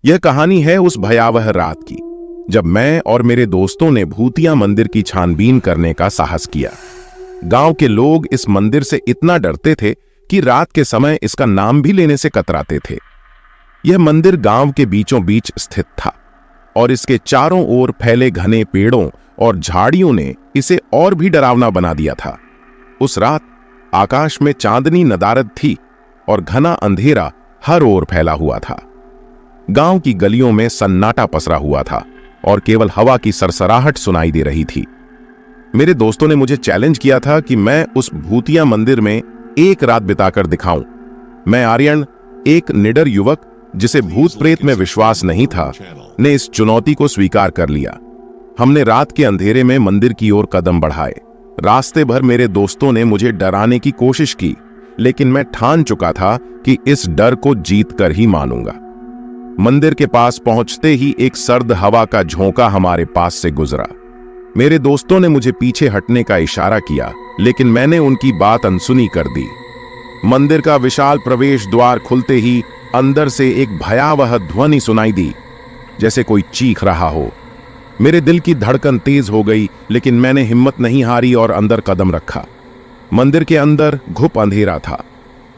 यह कहानी है उस भयावह रात की जब मैं और मेरे दोस्तों ने भूतिया मंदिर की छानबीन करने का साहस किया। गांव के लोग इस मंदिर से इतना डरते थे कि रात के समय इसका नाम भी लेने से कतराते थे। यह मंदिर गांव के बीचों बीच स्थित था और इसके चारों ओर फैले घने पेड़ों और झाड़ियों ने इसे और भी डरावना बना दिया था। उस रात आकाश में चांदनी नदारद थी और घना अंधेरा हर ओर फैला हुआ था। गांव की गलियों में सन्नाटा पसरा हुआ था और केवल हवा की सरसराहट सुनाई दे रही थी। मेरे दोस्तों ने मुझे चैलेंज किया था कि मैं उस भूतिया मंदिर में एक रात बिताकर दिखाऊं। मैं आर्यन, एक निडर युवक जिसे भूत प्रेत में विश्वास नहीं था, ने इस चुनौती को स्वीकार कर लिया। हमने रात के अंधेरे में मंदिर की ओर कदम बढ़ाए। रास्ते भर मेरे दोस्तों ने मुझे डराने की कोशिश की, लेकिन मैं ठान चुका था कि इस डर को जीत कर ही मानूंगा। मंदिर के पास पहुंचते ही एक सर्द हवा का झोंका हमारे पास से गुजरा। मेरे दोस्तों ने मुझे पीछे हटने का इशारा किया, लेकिन मैंने उनकी बात अनसुनी कर दी। मंदिर का विशाल प्रवेश द्वार खुलते ही अंदर से एक भयावह ध्वनि सुनाई दी, जैसे कोई चीख रहा हो। मेरे दिल की धड़कन तेज हो गई, लेकिन मैंने हिम्मत नहीं हारी और अंदर कदम रखा। मंदिर के अंदर घुप अंधेरा था।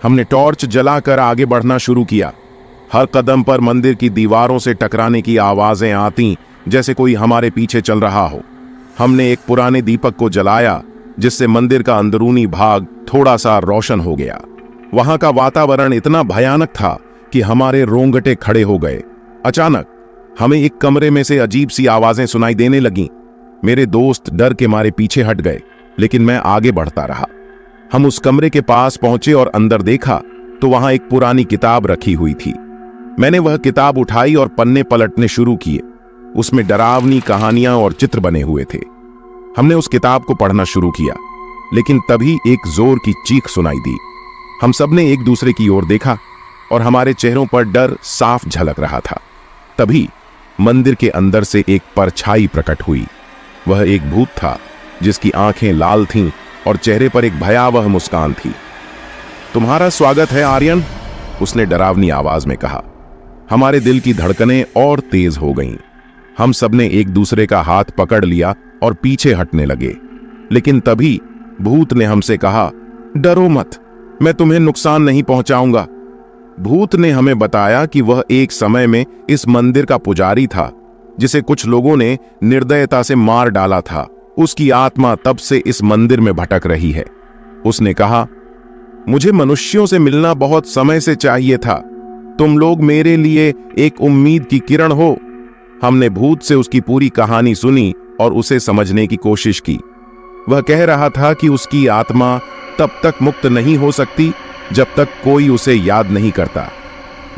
हमने टॉर्च जलाकर आगे बढ़ना शुरू किया। हर कदम पर मंदिर की दीवारों से टकराने की आवाजें आती, जैसे कोई हमारे पीछे चल रहा हो। हमने एक पुराने दीपक को जलाया, जिससे मंदिर का अंदरूनी भाग थोड़ा सा रोशन हो गया। वहां का वातावरण इतना भयानक था कि हमारे रोंगटे खड़े हो गए। अचानक हमें एक कमरे में से अजीब सी आवाजें सुनाई देने लगीं। मेरे दोस्त डर के मारे पीछे हट गए, लेकिन मैं आगे बढ़ता रहा। हम उस कमरे के पास पहुंचे और अंदर देखा तो वहां एक पुरानी किताब रखी हुई थी। मैंने वह किताब उठाई और पन्ने पलटने शुरू किए। उसमें डरावनी कहानियां और चित्र बने हुए थे। हमने उस किताब को पढ़ना शुरू किया, लेकिन तभी एक जोर की चीख सुनाई दी। हम सबने एक दूसरे की ओर देखा और हमारे चेहरों पर डर साफ झलक रहा था। तभी मंदिर के अंदर से एक परछाई प्रकट हुई। वह एक भूत था, जिसकी आंखें लाल थीं और चेहरे पर एक भयावह मुस्कान थी। तुम्हारा स्वागत है आर्यन, उसने डरावनी आवाज में कहा। हमारे दिल की धड़कनें और तेज हो गईं। हम सबने एक दूसरे का हाथ पकड़ लिया और पीछे हटने लगे। लेकिन तभी भूत ने हमसे कहा, डरो मत, मैं तुम्हें नुकसान नहीं पहुंचाऊंगा। भूत ने हमें बताया कि वह एक समय में इस मंदिर का पुजारी था, जिसे कुछ लोगों ने निर्दयता से मार डाला था। उसकी आत्मा तब से इस मंदिर में भटक रही है। उसने कहा, मुझे मनुष्यों से मिलना बहुत समय से चाहिए था। तुम लोग मेरे लिए एक उम्मीद की किरण हो। हमने भूत से उसकी पूरी कहानी सुनी और उसे समझने की कोशिश की। वह कह रहा था कि उसकी आत्मा तब तक मुक्त नहीं हो सकती जब तक कोई उसे याद नहीं करता।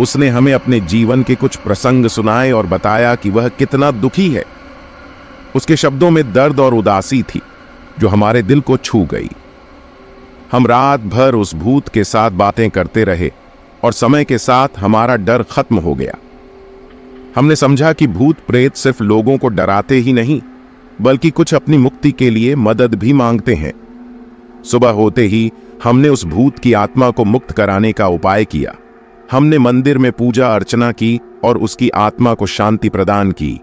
उसने हमें अपने जीवन के कुछ प्रसंग सुनाए और बताया कि वह कितना दुखी है। उसके शब्दों में दर्द और उदासी थी, जो हमारे दिल को छू गई। हम रात भर उस भूत के साथ बातें करते रहे और समय के साथ हमारा डर खत्म हो गया। हमने समझा कि भूत प्रेत सिर्फ लोगों को डराते ही नहीं, बल्कि कुछ अपनी मुक्ति के लिए मदद भी मांगते हैं। सुबह होते ही हमने उस भूत की आत्मा को मुक्त कराने का उपाय किया। हमने मंदिर में पूजा अर्चना की और उसकी आत्मा को शांति प्रदान की।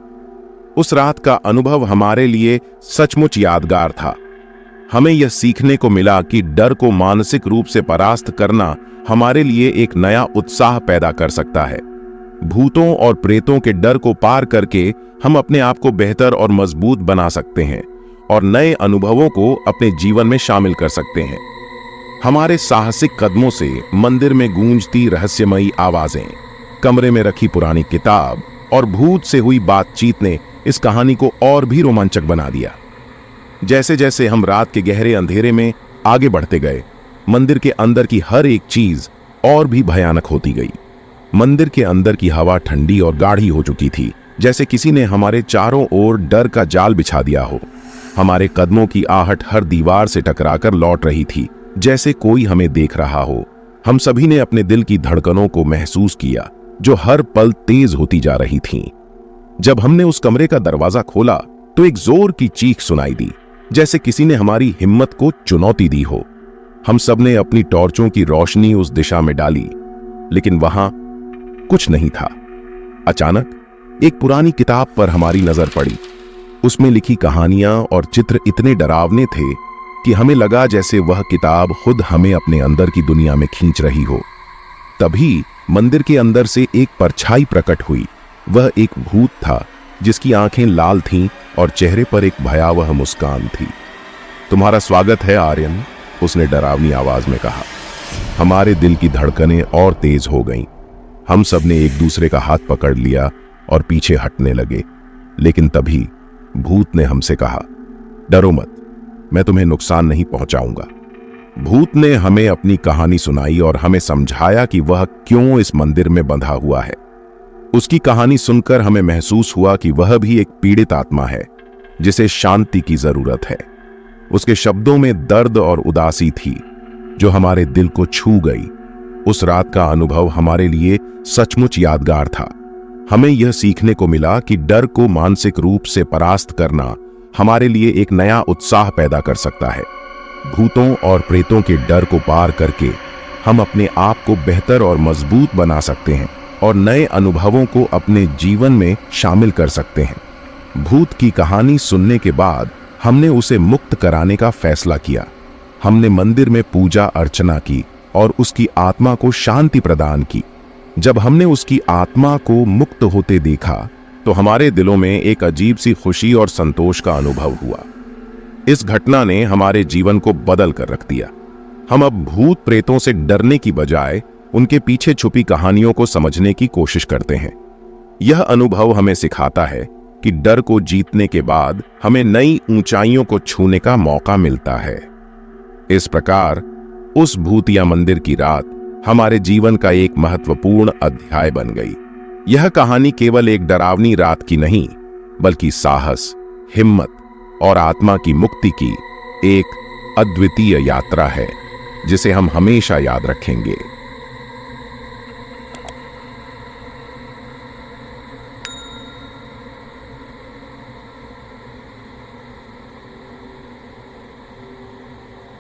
उस रात का अनुभव हमारे लिए सचमुच यादगार था। हमें यह सीखने को मिला कि डर को मानसिक रूप से परास्त करना हमारे लिए एक नया उत्साह पैदा कर सकता है। भूतों और प्रेतों के डर को पार करके हम अपने आप को बेहतर और मजबूत बना सकते हैं और नए अनुभवों को अपने जीवन में शामिल कर सकते हैं। हमारे साहसिक कदमों से मंदिर में गूंजती रहस्यमयी आवाजें, कमरे में रखी पुरानी किताब और भूत से हुई बातचीत ने इस कहानी को और भी रोमांचक बना दिया। जैसे जैसे हम रात के गहरे अंधेरे में आगे बढ़ते गए, मंदिर के अंदर की हर एक चीज और भी भयानक होती गई। मंदिर के अंदर की हवा ठंडी और गाढ़ी हो चुकी थी, जैसे किसी ने हमारे चारों ओर डर का जाल बिछा दिया हो। हमारे कदमों की आहट हर दीवार से टकराकर लौट रही थी, जैसे कोई हमें देख रहा हो। हम सभी ने अपने दिल की धड़कनों को महसूस किया, जो हर पल तेज होती जा रही थीं। जब हमने उस कमरे का दरवाजा खोला तो एक जोर की चीख सुनाई दी, जैसे किसी ने हमारी हिम्मत को चुनौती दी हो। हम सबने अपनी टॉर्चों की रोशनी उस दिशा में डाली, लेकिन वहां कुछ नहीं था। अचानक एक पुरानी किताब पर हमारी नजर पड़ी। उसमें लिखी कहानियां और चित्र इतने डरावने थे कि हमें लगा जैसे वह किताब खुद हमें अपने अंदर की दुनिया में खींच रही हो। तभी मंदिर के अंदर से एक परछाई प्रकट हुई। वह एक भूत था जिसकी आंखें लाल थीं और चेहरे पर एक भयावह मुस्कान थी। तुम्हारा स्वागत है आर्यन, उसने डरावनी आवाज में कहा। हमारे दिल की धड़कनें और तेज हो गईं। हम सब ने एक दूसरे का हाथ पकड़ लिया और पीछे हटने लगे। लेकिन तभी भूत ने हमसे कहा, डरो मत, मैं तुम्हें नुकसान नहीं पहुंचाऊंगा। भूत ने हमें अपनी कहानी सुनाई और हमें समझाया कि वह क्यों इस मंदिर में बंधा हुआ है। उसकी कहानी सुनकर हमें महसूस हुआ कि वह भी एक पीड़ित आत्मा है जिसे शांति की जरूरत है। उसके शब्दों में दर्द और उदासी थी जो हमारे दिल को छू गई। उस रात का अनुभव हमारे लिए सचमुच यादगार था। हमें यह सीखने को मिला कि डर को मानसिक रूप से परास्त करना हमारे लिए एक नया उत्साह पैदा कर सकता है। भूतों और प्रेतों के डर को पार करके हम अपने आप को बेहतर और मजबूत बना सकते हैं और नए अनुभवों को अपने जीवन में शामिल कर सकते हैं। भूत की कहानी सुनने के बाद हमने उसे मुक्त कराने का फैसला किया। हमने मंदिर में पूजा अर्चना की और उसकी आत्मा को शांति प्रदान की। जब हमने उसकी आत्मा को मुक्त होते देखा तो हमारे दिलों में एक अजीब सी खुशी और संतोष का अनुभव हुआ। इस घटना ने हमारे जीवन को बदल कर रख दिया। हम अब भूत प्रेतों से डरने की बजाय उनके पीछे छुपी कहानियों को समझने की कोशिश करते हैं। यह अनुभव हमें सिखाता है कि डर को जीतने के बाद हमें नई ऊंचाइयों को छूने का मौका मिलता है। इस प्रकार उस भूतिया मंदिर की रात हमारे जीवन का एक महत्वपूर्ण अध्याय बन गई। यह कहानी केवल एक डरावनी रात की नहीं, बल्कि साहस, हिम्मत और आत्मा की मुक्ति की एक अद्वितीय यात्रा है जिसे हम हमेशा याद रखेंगे।